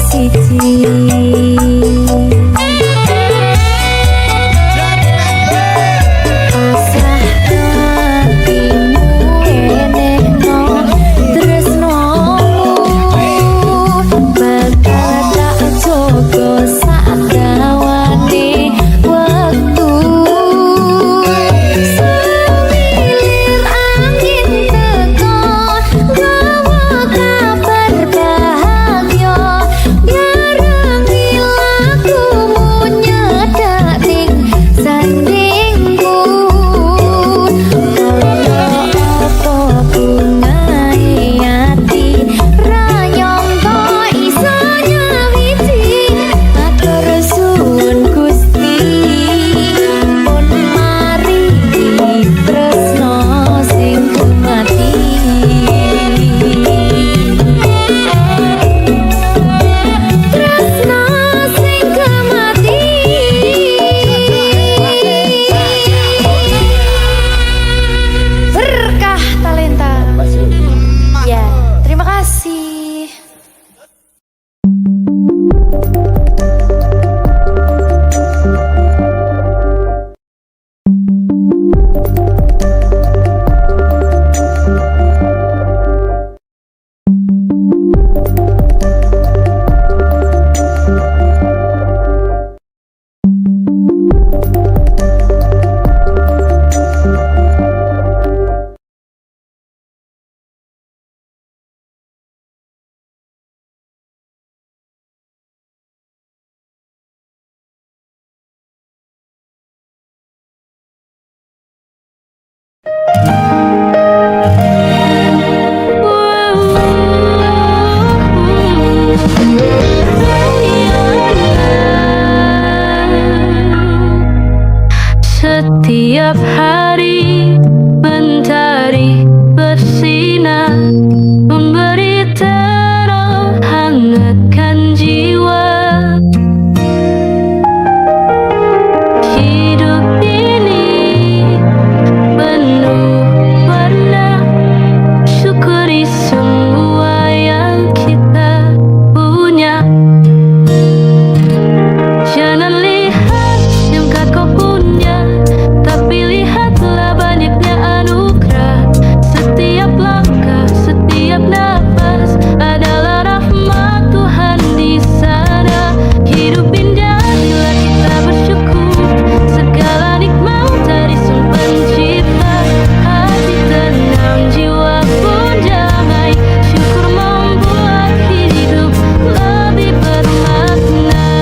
siji. Pasrah hatimu enehno tresnomu, bakal tak jogo sak dawane wektu. Semilir angin teko gawa kabar bahagia, nyarengi lakumu nyedak ning sandingku. Kaya apa bungae ati ra nyangka iso nyawiji. Matur suwun Gusti, pun maringi tresno sing dumati. Tresno sing dumati. Berkah talenta. Ya, terima kasih. Setiap hari mentari bersinar, memberi terang hangatkan jiwa. Hidup ini penuh warna, syukuri semua yang kita punya. Jangan lihat yang kau punya, tapi lihatlah banyaknya anugerah. Setiap langkah, setiap nafas adalah rahmat Tuhan di sana. Hidup indah bila kita bersyukur, segala nikmat dari Sang Pencipta. Hati tenang, jiwa pun damai, syukur membuat hidup lebih bermakna.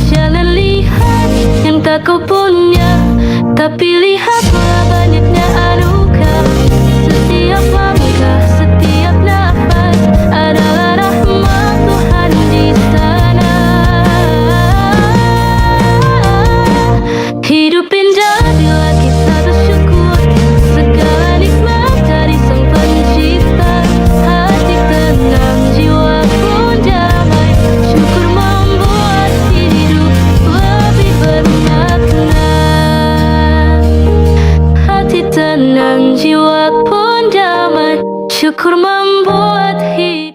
Jangan lihat yang tak kau punya, tapi lihatlah banyaknya anugerah. Setiap langkah, setiap nafas adalah rahmat Tuhan di sana. Hidup indah bila kita bersyukur, segala nikmat dari Sang Pencipta. Hati tenang, jiwa pun damai, syukur membuat hidup lebih bermakna. Hati tenang, jiwa pun damai, syukur membuat hidup.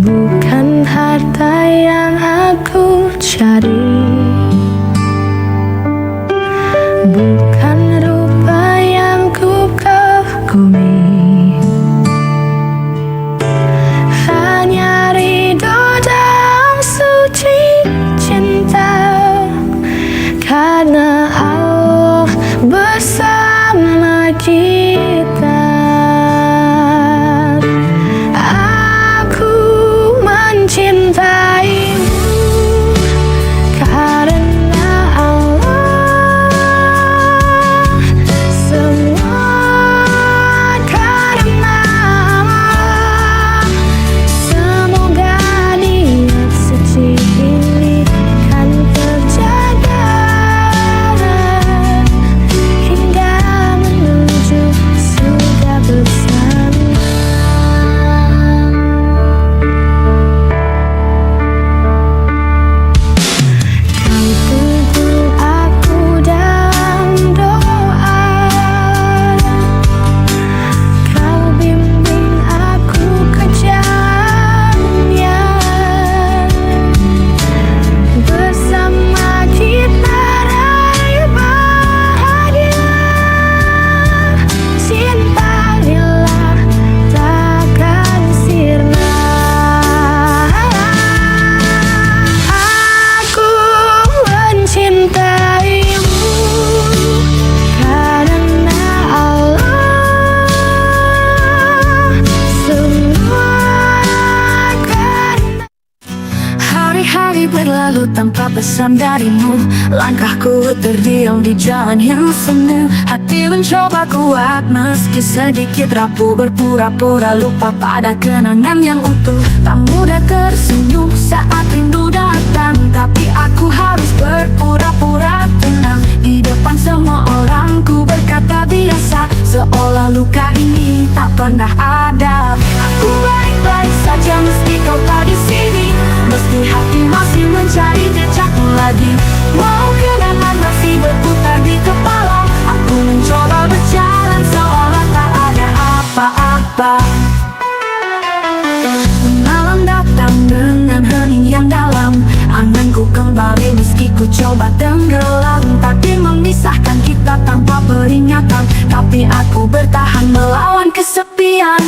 Bukan harta yang aku cari, bukan rupa yang ku kagumi, hanya ridho dan suci cinta karena Allah bersama kita. Aku mencintaimu hari berlalu tanpa pesan darimu. Langkahku terdiam di jalan yang semu. Hati mencoba kuat meski sedikit rapuh. Berpura-pura lupa pada kenangan yang utuh. Tak mudah tersenyum saat rindu datang, tapi aku harus berpura-pura tenang. Di depan semua orang ku berkata biasa, seolah luka ini tak pernah ada. Aku baik-baik saja meski kau tak di sini, meski hati masih mencari jejakmu lagi. Mau kenangan masih berputar di kepala, aku mencoba berjalan seolah tak ada apa-apa. Malam datang dengan hening yang dalam, anganku kembali meski ku coba tenggelam. Takdir memisahkan kita tanpa peringatan, tapi aku bertahan melawan kesepian.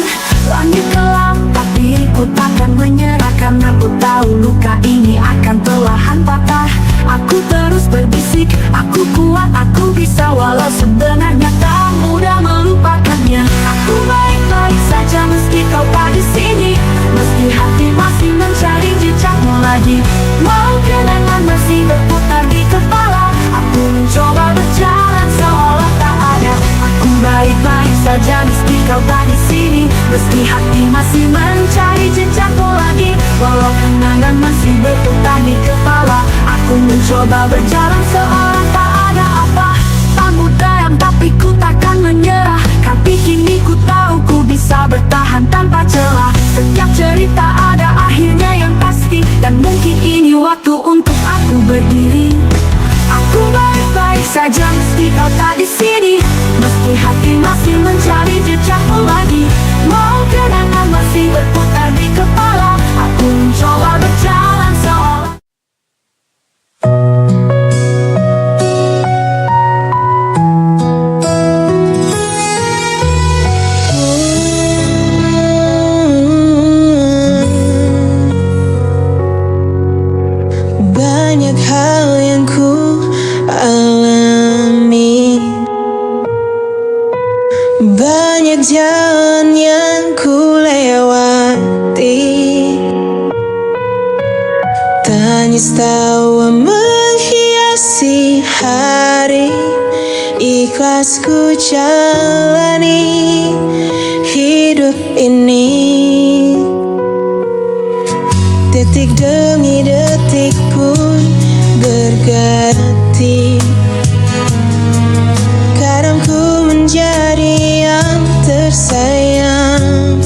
Langit kelam, tapi ku takkan menyerah, karena ku tahu luka ini akan perlahan patah. Aku terus berbisik, aku kuat, aku bisa, walau sebenarnya tak mudah melupakannya. Aku baik-baik saja meski kau tak di sini, meski hati masih mencari jejakmu lagi. Mau kenangan masih berputar di kepala, aku mencoba berjalan seolah tak ada. Aku baik-baik saja meski kau tak di sini, meski hati masih mencari jejakmu lagi. Walau kenangan masih berputar di kepala, aku mencoba berjalan seolah tak ada apa. Tak mudah tapi ku takkan menyerah, tapi kini ku tahu ku bisa bertahan tanpa celah. Setiap cerita ada akhirnya yang pasti, dan mungkin ini waktu untuk aku berdiri. Aku baik-baik saja meski kau tak di sini, meski hati masih mencari jejakmu lagi. Mau kenangan masih berputar di kepala, aku mencoba berjalan seolah. Banyak hal yang ku alami, banyak jalan yang ku lewati. Tangis tawa menghiasi hari, ikhlas ku jalani hidup ini. Detik demi detik pun berganti, kadang ku menjadi yang tersayang,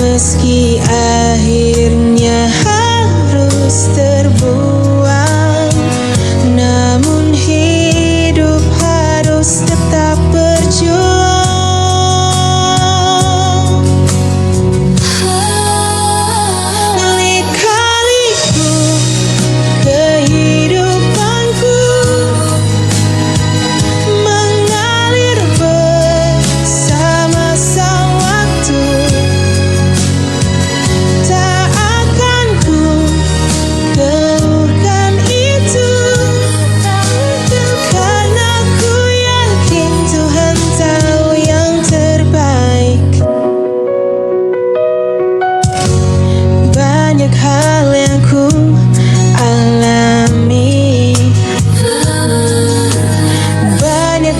meski akhirnya harus terbuang. Namun hidup harus tetap berjuang.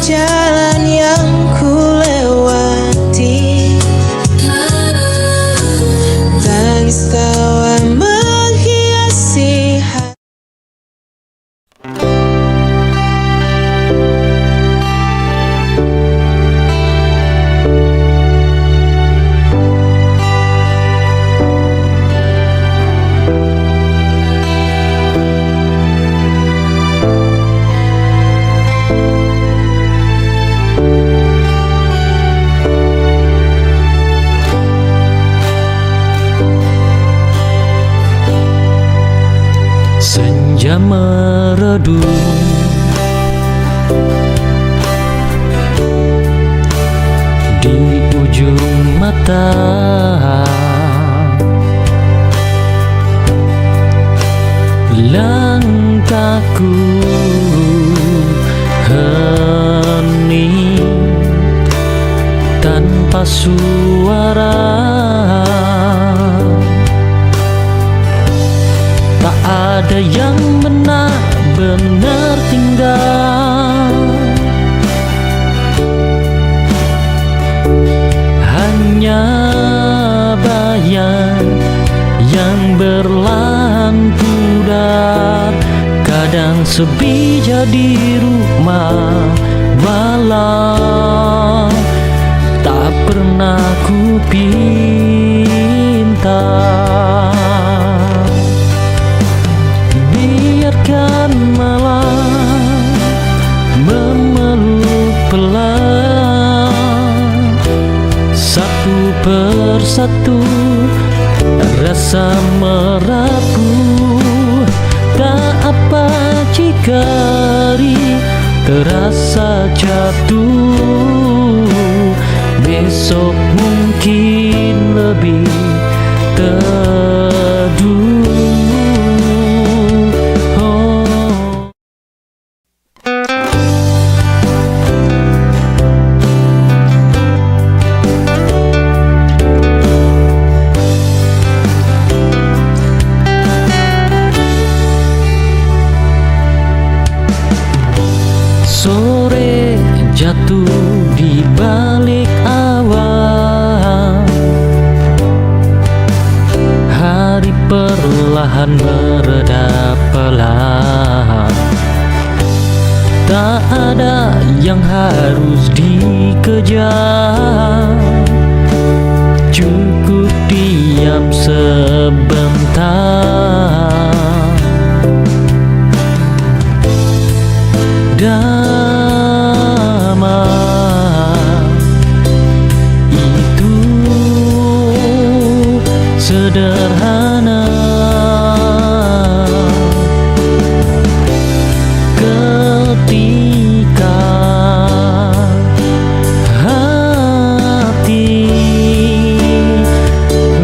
Jalan yang ku lewati, tangis tawa menghiasi hati. Senja meredup, di ujung mata langkahku hening tanpa suara. ada yang benar-benar tinggal. Hanya bayang yang berlahan pudar, kadang sepi jadi rumah walau tak pernah ku pinta. Biarkan malam memeluk pelan, satu persatu rasa merapuh. Tak apa jika terasa jatuh, besok mungkin lebih teduh. Sore jatuh di balik awan, hari perlahan mereda pelan. Tak ada yang harus dikejar, cukup diam sebentar. Damai itu sederhana, ketika hati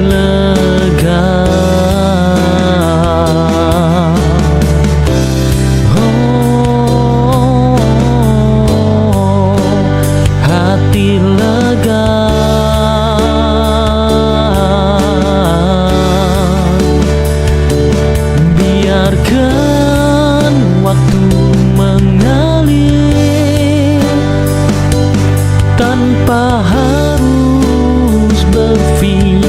lega. Hati lega, biarkan waktu mengalir tanpa harus berpikir.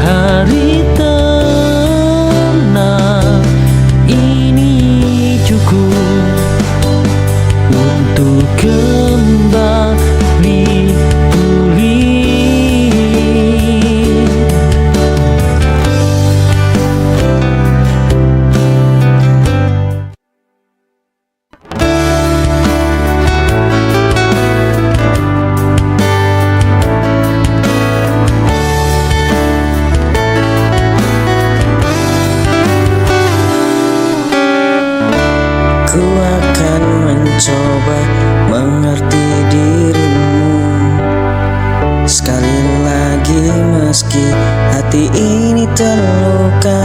Hari tenang ini cukup untuk kembali pulih. Ku akan mencoba mengerti dirimu sekali lagi, meski hati ini terluka.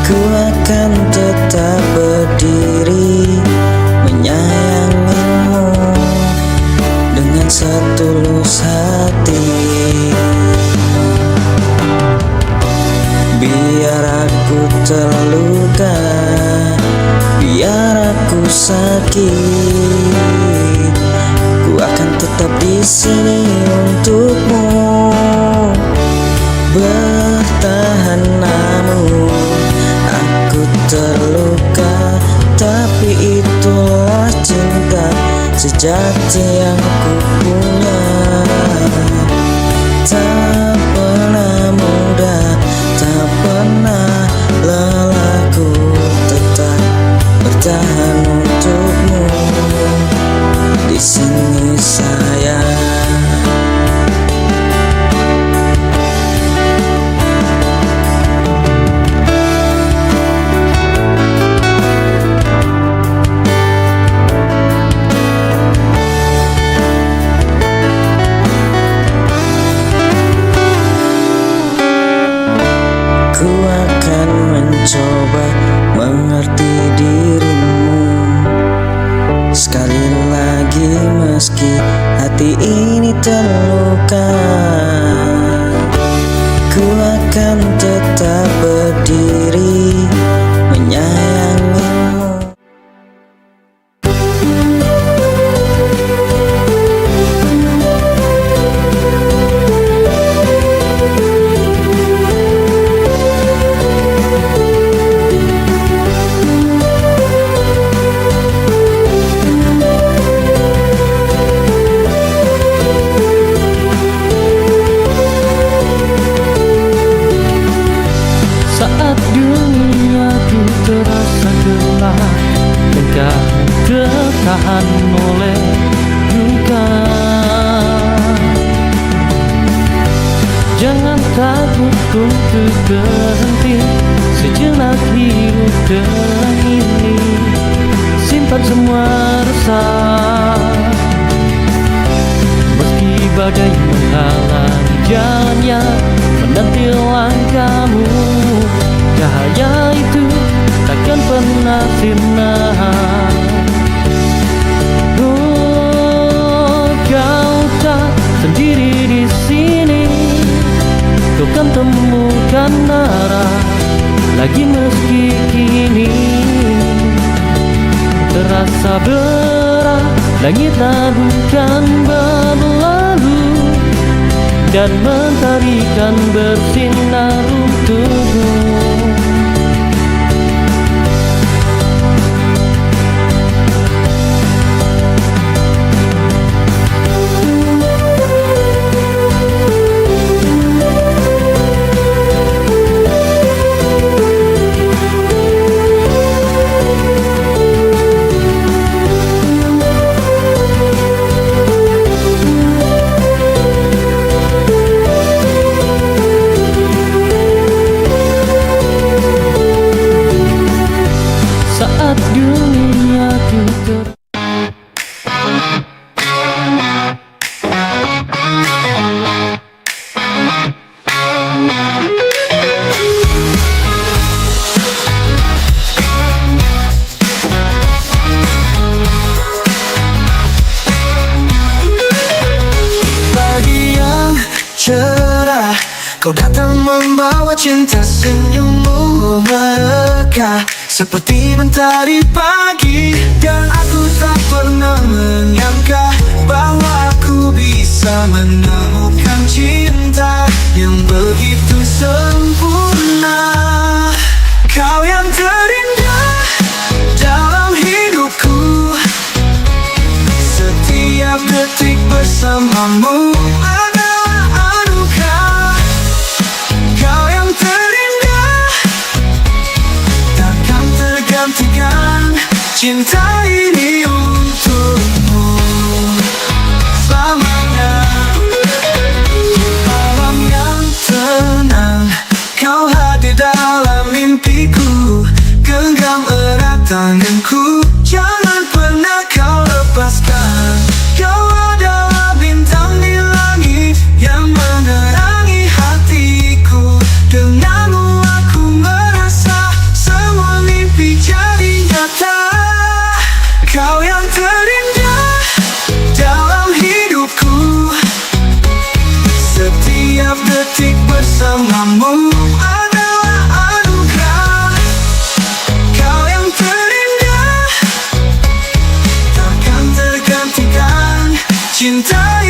Ku akan tetap berdiri menyayangimu dengan setulus hati. Biar aku terluka, biar aku sakit, ku akan tetap di sini untukmu. Bertahan namun aku terluka, tapi itulah cinta sejati yang ku punya. Tak pernah mudah, tak pernah lelah, ku tetap bertahan untukmu di sini sayang. Ku akan mencoba mengerti dirimu sekali lagi, meski hati ini terluka. Ku akan akan tetap berdiri menyayangimu. Saat duniaku terasa gelap dan kau tertahan oleh duka, jangan takut untuk berhenti sejenak hidup dengan ini. Simpan semua resah, meski badai menghalangi jalannya menanti langkahmu. Cahaya itu takkan pernah sirna. Oh, kau tak sendiri di sini. Kau kan temukan arah lagi meski kini terasa berat. Langit bukan berlalu dan mentari kan bersinar untukmu. Saat duniaku Pagi yang cerah, kau datang membawa cinta, senyummu mereka seperti mentari pagi. Dan aku tak pernah menyangka bahwa aku bisa menemukan cinta yang begitu sempurna. Kau yang terindah dalam hidupku, setiap detik bersamamu adalah anugerah. Kau yang terindah, takkan tergantikan cinta ini untukmu selamanya. Malam yang tenang, kau hadir dalam mimpiku, genggam erat tanganku, jangan pernah kau lepaskan. Kau adalah bintang di langit yang menerangi hatiku. Denganmu aku merasa semua mimpi jadi nyata. Kau yang terindah dalam hidupku, setiap detik bersamamu adalah anugerah. Kau yang terindah, takkan tergantikan cinta